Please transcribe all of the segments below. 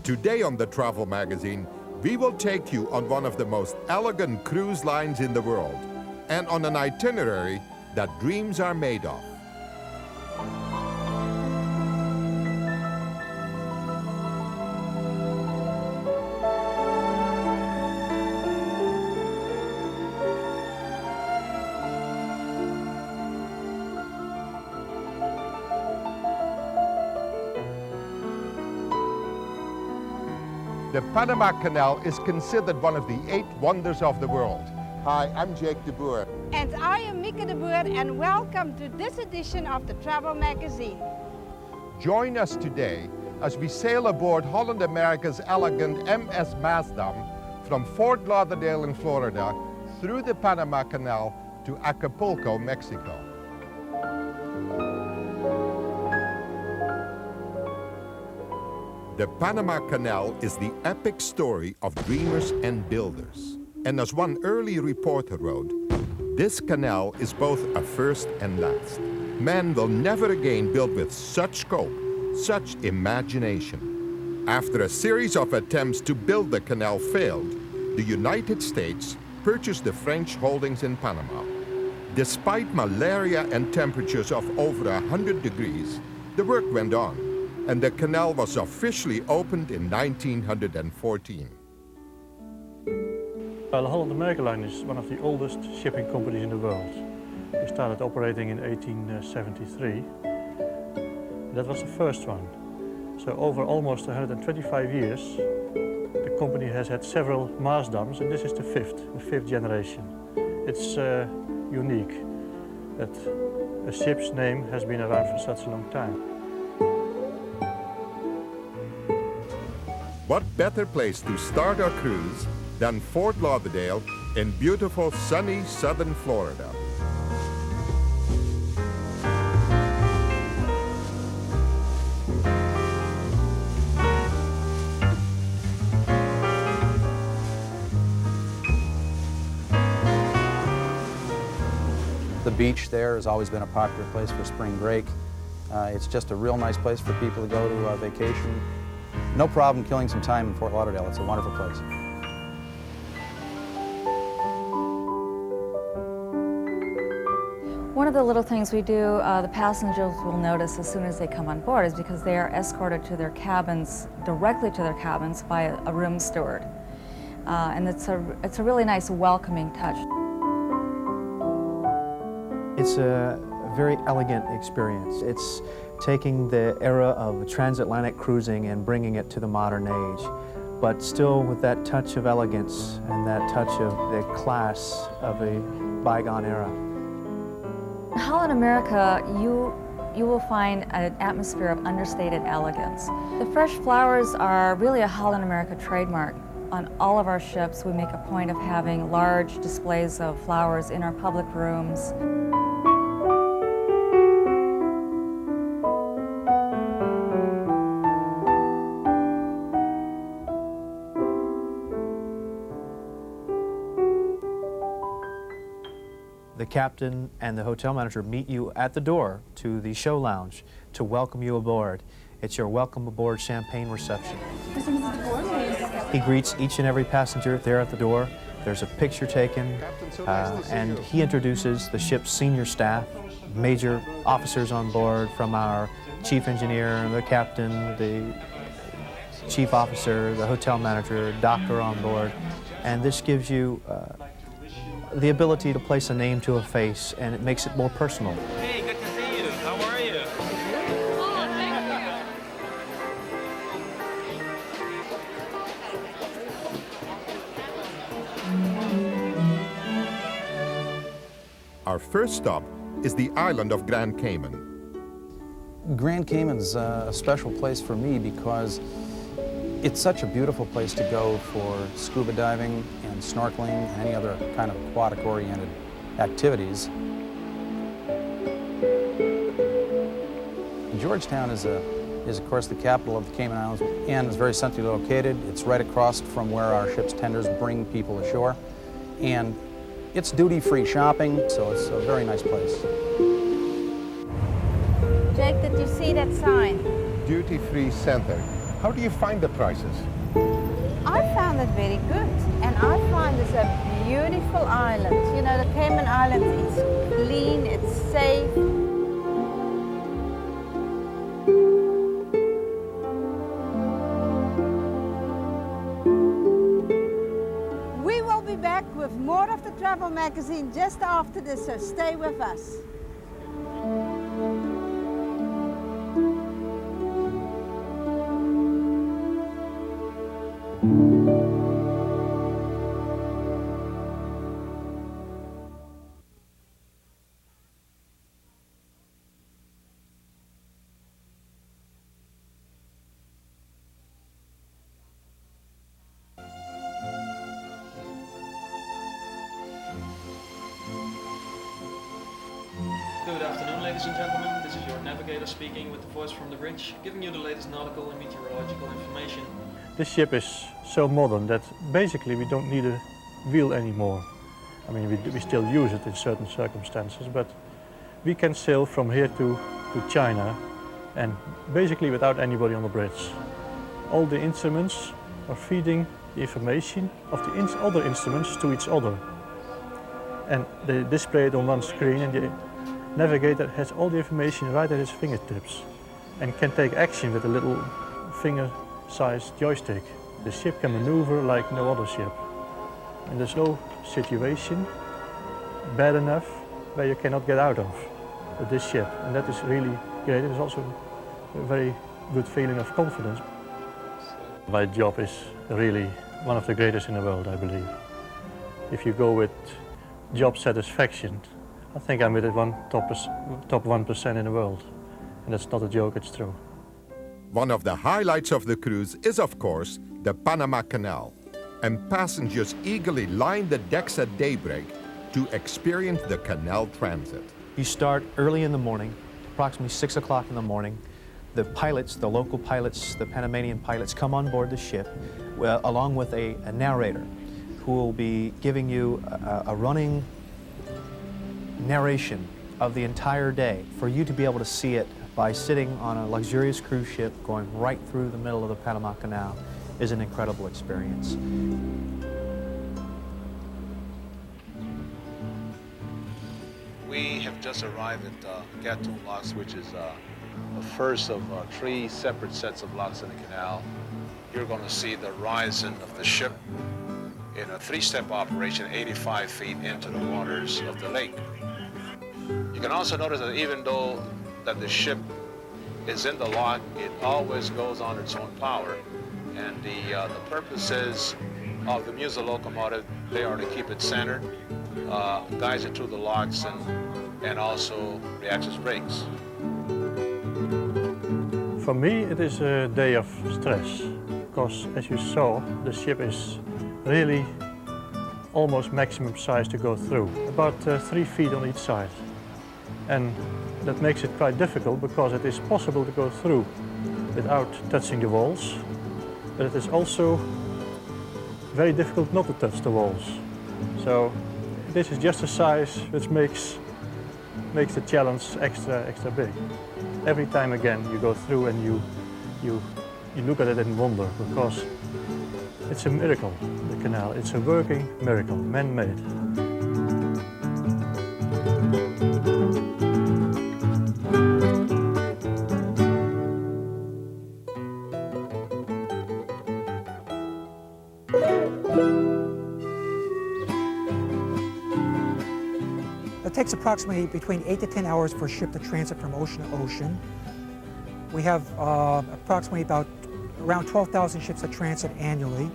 Today on the Travel Magazine, we will take you on one of the most elegant cruise lines in the world and on an itinerary that dreams are made of. The Panama Canal is considered one of the 8 wonders of the world. Hi, I'm Jake de Boer. And I am Mieke de Boer, and welcome to this edition of the Travel Magazine. Join us today as we sail aboard Holland America's elegant MS Maasdam from Fort Lauderdale in Florida through the Panama Canal to Acapulco, Mexico. The Panama Canal is the epic story of dreamers and builders. And as one early reporter wrote, this canal is both a first and last. Man will never again build with such scope, such imagination. After a series of attempts to build the canal failed, the United States purchased the French holdings in Panama. Despite malaria and temperatures of over 100 degrees, the work went on, and the canal was officially opened in 1914. The Holland America Line is one of the oldest shipping companies in the world. We started operating in 1873. That was the first one. So over almost 125 years, the company has had several Maasdams, and this is the fifth generation. It's unique that a ship's name has been around for such a long time. What better place to start our cruise than Fort Lauderdale in beautiful sunny southern Florida. The beach there has always been a popular place for spring break. It's just a real nice place for people to go to vacation. No problem killing some time in Fort Lauderdale. It's a wonderful place. One of the little things we do, the passengers will notice as soon as they come on board, is because they are escorted to their cabins, directly to their cabins, by a room steward. And it's a really nice welcoming touch. It's a very elegant experience. It's taking the era of transatlantic cruising and bringing it to the modern age, but still with that touch of elegance and that touch of the class of a bygone era. In Holland America, you will find an atmosphere of understated elegance. The fresh flowers are really a Holland America trademark. On all of our ships, we make a point of having large displays of flowers in our public rooms. The captain and the hotel manager meet you at the door to the show lounge to welcome you aboard. It's your welcome aboard champagne reception. He greets each and every passenger there at the door. There's a picture taken, and he introduces the ship's senior staff, major officers on board, from our chief engineer, the captain, the chief officer, the hotel manager, doctor on board, and this gives you the ability to place a name to a face, and it makes it more personal. Hey, good to see you. How are you? Oh, thank you. Our first stop is the island of Grand Cayman. Grand Cayman's a special place for me because it's such a beautiful place to go for scuba diving and snorkeling and any other kind of aquatic-oriented activities. Georgetown is of course the capital of the Cayman Islands and is very centrally located. It's right across from where our ship's tenders bring people ashore, and it's duty-free shopping, so it's a very nice place. Jake, did you see that sign? Duty-free center. How do you find the prices? I found it very good, and I find it's a beautiful island. You know, the Cayman Islands, it's clean, it's safe. We will be back with more of the travel magazine just after this, so stay with us. Good afternoon, ladies and gentlemen. This is your navigator speaking with the voice from the bridge, giving you the latest nautical and meteorological information. This ship is so modern that basically we don't need a wheel anymore. I mean, we still use it in certain circumstances, but we can sail from here to China and basically without anybody on the bridge. All the instruments are feeding the information of the other instruments to each other. And they display it on one screen, and the navigator has all the information right at his fingertips and can take action with a little finger-sized joystick. The ship can maneuver like no other ship. And there's no situation bad enough where you cannot get out of with this ship. And that is really great. It is also a very good feeling of confidence. My job is really one of the greatest in the world, I believe. If you go with job satisfaction, I think I'm with the top 1% in the world. And that's not a joke, it's true. One of the highlights of the cruise is, of course, the Panama Canal. And passengers eagerly line the decks at daybreak to experience the canal transit. You start early in the morning, approximately 6 o'clock in the morning. The pilots, the local pilots, the Panamanian pilots come on board the ship along with a narrator who will be giving you a running narration of the entire day for you to be able to see it by sitting on a luxurious cruise ship going right through the middle of the Panama Canal is an incredible experience. We have just arrived at Gatun Locks, which is the first of 3 separate sets of locks in the canal. You're going to see the horizon of the ship in a 3-step operation 85 feet into the waters of the lake. You can also notice that even though that the ship is in the lock, it always goes on its own power. And the purposes of the Musa locomotive, they are to keep it centered, guide it through the locks, and also the access brakes. For me, it is a day of stress, because as you saw, the ship is really almost maximum size to go through, about 3 feet on each side. And that makes it quite difficult because it is possible to go through without touching the walls, but it is also very difficult not to touch the walls. So this is just a size which makes the challenge extra big. Every time again you go through and you look at it in wonder, because it's a miracle, the canal. It's a working miracle, man-made. It takes approximately between 8 to 10 hours for a ship to transit from ocean to ocean. We have approximately around 12,000 ships that transit annually,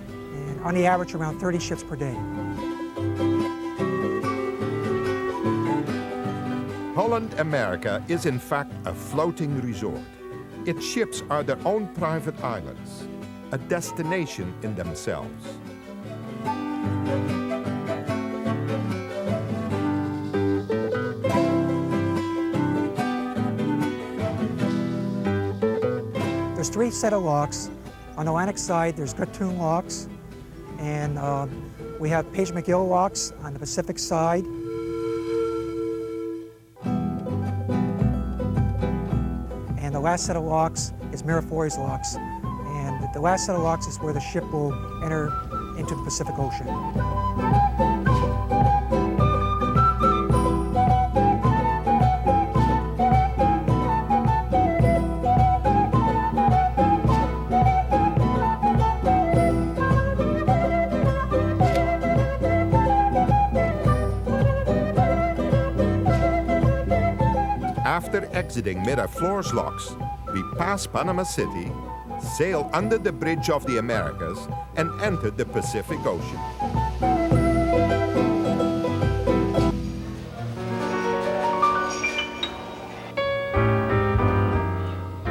and on the average around 30 ships per day. Holland America is in fact a floating resort. Its ships are their own private islands, a destination in themselves. There's 3 sets of locks. On the Atlantic side, there's Gatun locks, and we have Page McGill locks on the Pacific side. And the last set of locks is Miraflores locks. And the last set of locks is where the ship will enter into the Pacific Ocean. After exiting Miraflores locks, we pass Panama City, sail under the Bridge of the Americas, and enter the Pacific Ocean.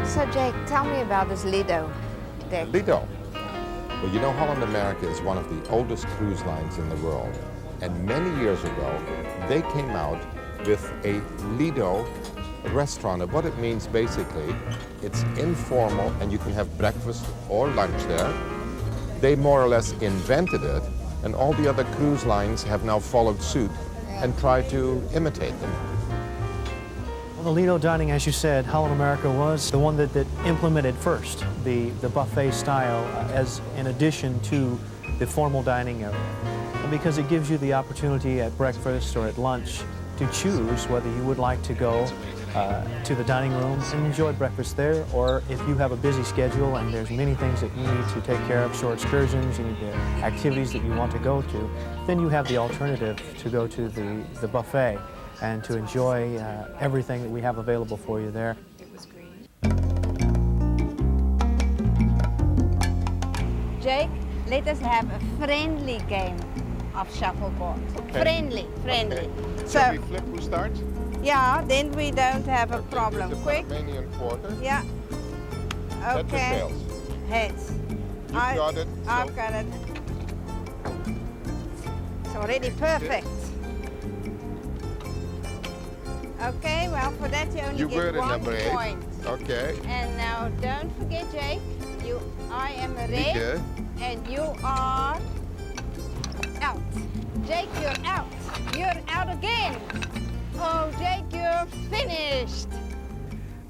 So Jake, tell me about this Lido deck. Lido. Well, you know, Holland America is one of the oldest cruise lines in the world. And many years ago, they came out with a Lido restaurant. And what it means basically, it's informal and you can have breakfast or lunch there. They more or less invented it, and all the other cruise lines have now followed suit and tried to imitate them. Well, the Lido dining, as you said, Holland America was the one that implemented first the buffet style as in addition to the formal dining area. And because it gives you the opportunity at breakfast or at lunch to choose whether you would like to go to the dining room and enjoy breakfast there, or if you have a busy schedule and there's many things that you need to take care of, short excursions, you need the activities that you want to go to, then you have the alternative to go to the buffet and to enjoy everything that we have available for you there. Jake, let us have a friendly game of shuffleboard. Okay. Friendly. Okay. So, Shall we flip who starts? yeah, then we don't have a problem. The Quick. Panamanian quarter. Yeah. Heads or Okay. tails? Heads. You've got it. I've so- got it. It's already perfect. Okay, well, for that you only You were get in 1 number 8. point. Okay. And now don't forget, Jake, I am red Lieke. and you are out. Jake, you're out. You're out again. Oh, Jake, you're finished.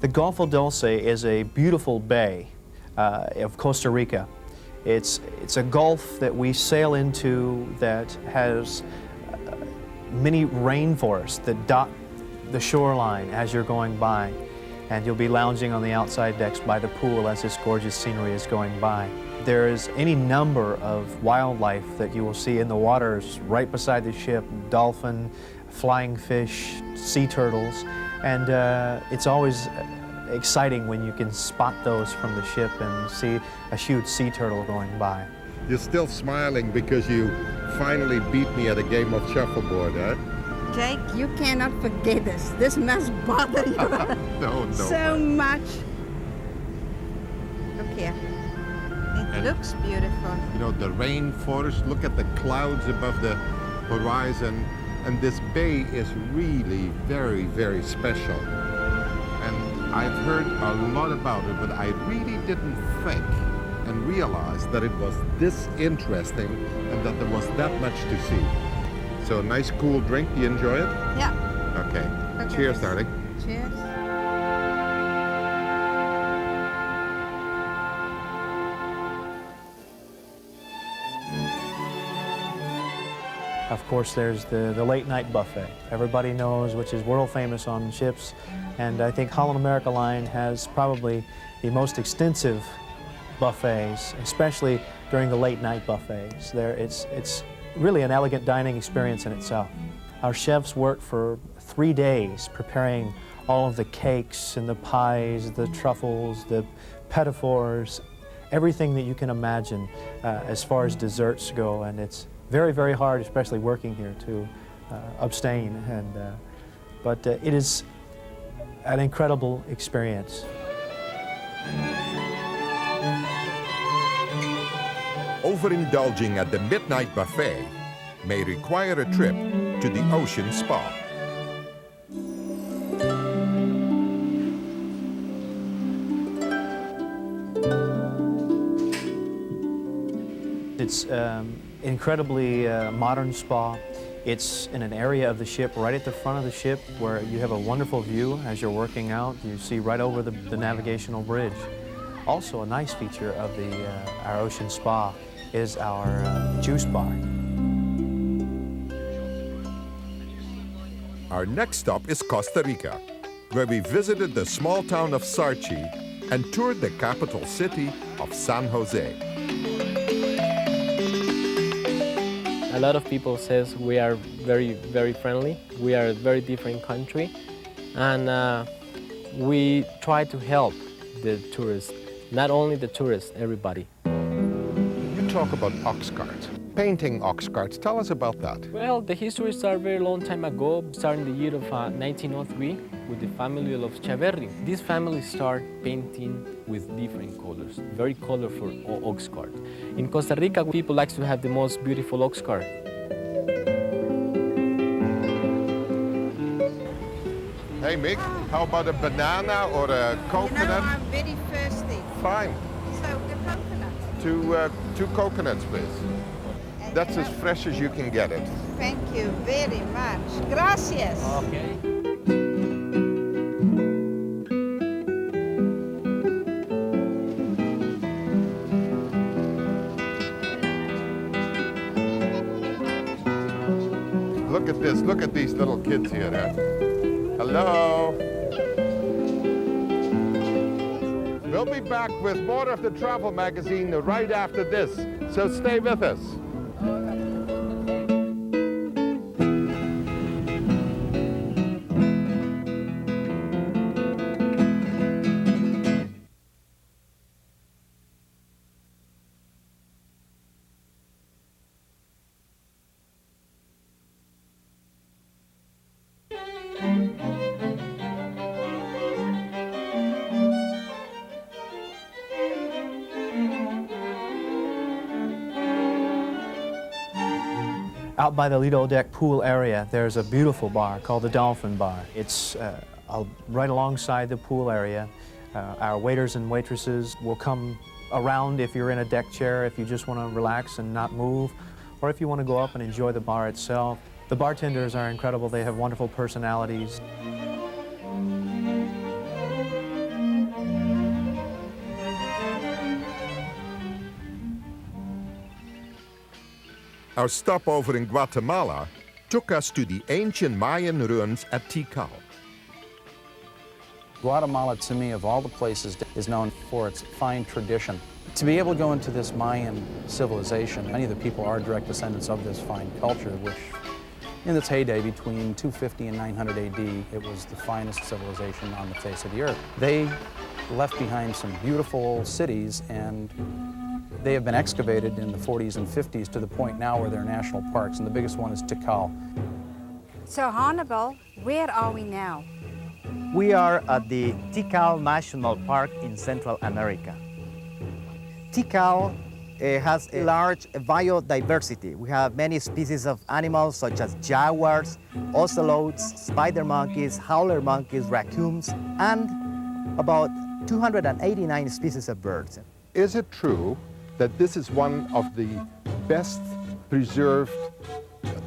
The Golfo Dulce is a beautiful bay of Costa Rica. It's a gulf that we sail into that has many rainforests that dot the shoreline as you're going by. And you'll be lounging on the outside decks by the pool as this gorgeous scenery is going by. There's any number of wildlife that you will see in the waters right beside the ship: dolphin, flying fish, sea turtles, and it's always exciting when you can spot those from the ship and see a huge sea turtle going by. You're still smiling because you finally beat me at a game of shuffleboard, huh? Jake, you cannot forget this. This must bother you No. so much. Look here. It And- looks beautiful. You know, the rainforest, look at the clouds above the horizon, and this bay is really very, very special. And I've heard a lot about it, but I really didn't think and realize that it was this interesting and that there was that much to see. So, nice cool drink, you enjoy it? Yeah. Okay. Look at Cheers, this. darling. Cheers. Of course, there's the late night buffet. Everybody knows, which is world famous on ships. And I think Holland America Line has probably the most extensive buffets, especially during the late night buffets. It's really an elegant dining experience in itself. Our chefs work for 3 days preparing all of the cakes and the pies, the truffles, the pedophores, everything that you can imagine as far as desserts go. And it's very, very hard, especially working here, to abstain. But it is an incredible experience. Overindulging at the midnight buffet may require a trip to the ocean spa. It's incredibly modern spa. It's in an area of the ship right at the front of the ship where you have a wonderful view as you're working out. You see right over the navigational bridge. Also, a nice feature of our ocean spa is our juice bar. Our next stop is Costa Rica, where we visited the small town of Sarchi and toured the capital city of San Jose. A lot of people says we are very, very friendly. We are a very different country, and we try to help the tourists. Not only the tourists, everybody. You talk about ox carts, painting ox carts. Tell us about that. Well, the history started a very long time ago, starting the year of 1903 with the family of Chaverri. This family started painting with different colors, very colorful ox cart. In Costa Rica, people like to have the most beautiful ox cart. Hey, Mick, how about a banana or a coconut? You know, I'm very thirsty. Fine. So the coconut. Two coconuts, please. That's as fresh as you can get it. Thank you very much. Gracias. Okay. Look at this. Look at these little kids here. Hello. We'll be back with more of the travel magazine right after this, so stay with us. Out by the Lido Deck pool area, there's a beautiful bar called the Dolphin Bar. It's right alongside the pool area. Our waiters and waitresses will come around if you're in a deck chair, if you just want to relax and not move, or if you want to go up and enjoy the bar itself. The bartenders are incredible. They have wonderful personalities. Our stopover in Guatemala took us to the ancient Mayan ruins at Tikal. Guatemala, to me, of all the places, is known for its fine tradition. To be able to go into this Mayan civilization, many of the people are direct descendants of this fine culture, which in its heyday between 250 and 900 AD, it was the finest civilization on the face of the earth. They left behind some beautiful cities, and they have been excavated in the 40s and 50s to the point now where they're national parks, and the biggest one is Tikal. So Hannibal, where are we now? We are at the Tikal National Park in Central America. Tikal has a large biodiversity. We have many species of animals such as jaguars, ocelots, spider monkeys, howler monkeys, raccoons, and about 289 species of birds. Is it true that this is one of the best preserved,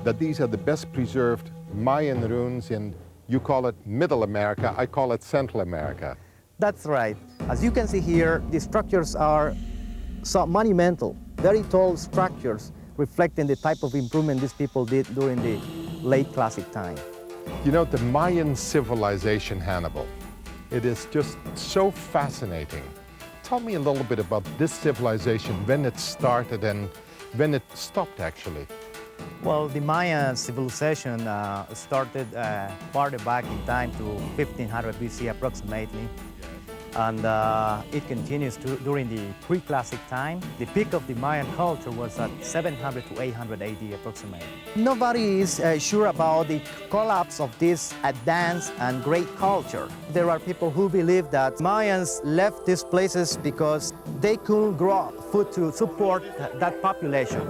that these are the best preserved Mayan ruins in, you call it Middle America, I call it Central America? That's right. As you can see here, the structures are so monumental, very tall structures reflecting the type of improvement these people did during the late classic time. You know, the Mayan civilization, Hannibal, it is just so fascinating. Tell me a little bit about this civilization, when it started and when it stopped, actually. Well, the Mayan civilization started farther back in time to 1500 BC approximately. And it continues during the pre-classic time. The peak of the Mayan culture was at 700 to 800 AD approximately. Nobody is sure about the collapse of this advanced and great culture. There are people who believe that Mayans left these places because they couldn't grow food to support that population.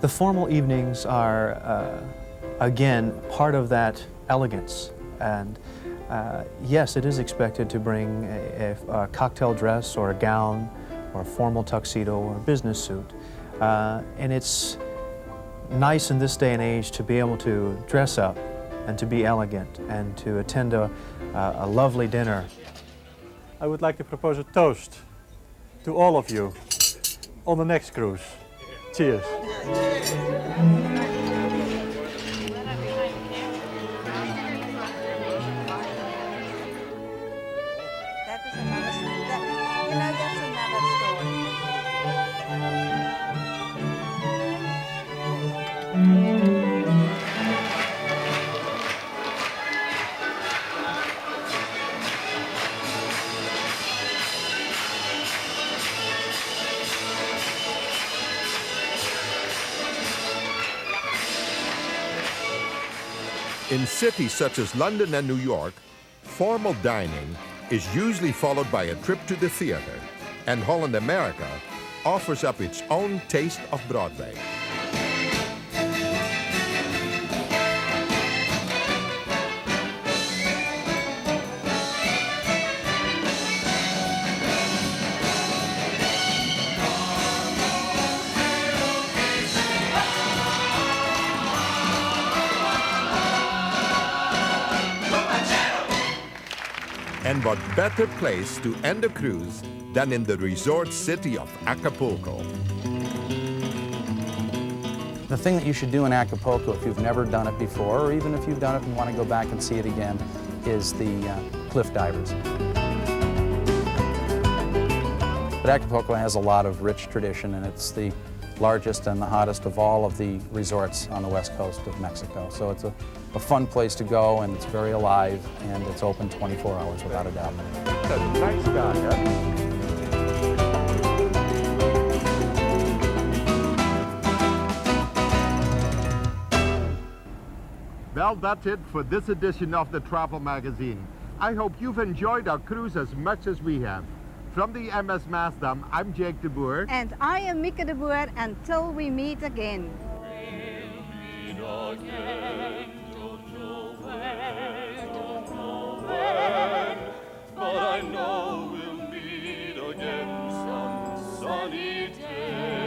The formal evenings are, again, part of that elegance. And yes, it is expected to bring a cocktail dress or a gown or a formal tuxedo or a business suit. And it's nice in this day and age to be able to dress up and to be elegant and to attend a lovely dinner. I would like to propose a toast to all of you on the next cruise. Cheers. In cities such as London and New York, formal dining is usually followed by a trip to the theater, and Holland America offers up its own taste of Broadway. And what better place to end a cruise than in the resort city of Acapulco? The thing that you should do in Acapulco, if you've never done it before, or even if you've done it and want to go back and see it again, is the cliff divers. But Acapulco has a lot of rich tradition, and it's the largest and the hottest of all of the resorts on the west coast of Mexico. So it's a fun place to go, and it's very alive, and it's open 24 hours without a doubt. That's a nice guy, huh? Well, that's it for this edition of the Travel Magazine. I hope you've enjoyed our cruise as much as we have. From the MS Maasdam, I'm Jake de Boer. And I am Mieke de Boer. Until we meet again. But I know we'll meet again some sunny day.